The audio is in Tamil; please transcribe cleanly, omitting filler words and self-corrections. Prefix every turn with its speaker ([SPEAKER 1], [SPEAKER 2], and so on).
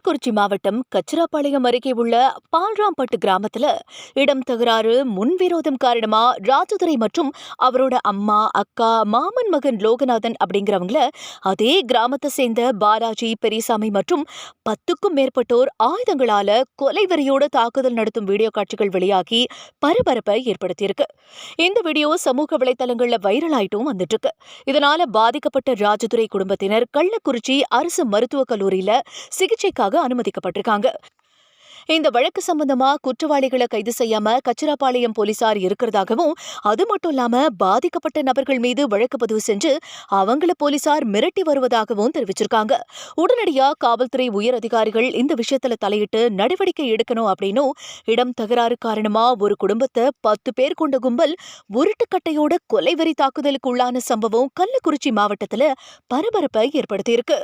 [SPEAKER 1] கள்ளக்குறிச்சி மாவட்டம் கச்சிராபாளையம் அருகே உள்ள பால்ராம்பட்டு கிராமத்துல இடம் தகராறு முன்விரோதம் காரணமா ராஜதுரை மற்றும் அவரோட அம்மா அக்கா மாமன் மகன் லோகநாதன் அப்படிங்கிறவங்கள அதே கிராமத்தை சேர்ந்த பாலாஜி பெரியசாமி மற்றும் 10க்கும் மேற்பட்டோர் ஆயுதங்களால கொலைவெறியோட தாக்குதல் நடத்தும் வீடியோ காட்சிகள் வெளியாகி பரபரப்பை ஏற்படுத்தியிருக்கு. இந்த வீடியோ சமூக வலைதளங்கள்ல வைரல் ஆயிட்டும் வந்துட்டு இருக்கு. இதனால பாதிக்கப்பட்ட ராஜதுரை குடும்பத்தினர் கள்ளக்குறிச்சி அரசு மருத்துவக் கல்லூரியில சிகிச்சைக்காக அனுமதிக்கப்பட்டிருக்காங்க. இந்த வழக்கு சம்பந்தமா குற்றவாளிகளை கைது செய்யாம கச்சிராபாளையம் போலீசார் இருக்கிறதாகவும், அது மட்டும் இல்லாம பாதிக்கப்பட்ட நபர்கள் மீது வழக்கு பதிவு செஞ்சு அவங்கள போலீசார் மிரட்டி வருவதாகவும் தெரிவிச்சிருக்காங்க. உடனடியா காவல்துறை உயர் அதிகாரிகள் இந்த விஷயத்துல தலையிட்டு நடவடிக்கை எடுக்கணும் அப்படின்னும், இடம் தகராறு காரணமா ஒரு குடும்பத்தை 10 பேர் கொண்ட கும்பல் உருட்டுக்கட்டையோட கொலைவெறி தாக்குதலுக்கு உள்ளான சம்பவம் கள்ளக்குறிச்சி மாவட்டத்துல பரபரப்பை ஏற்படுத்தியிருக்கு.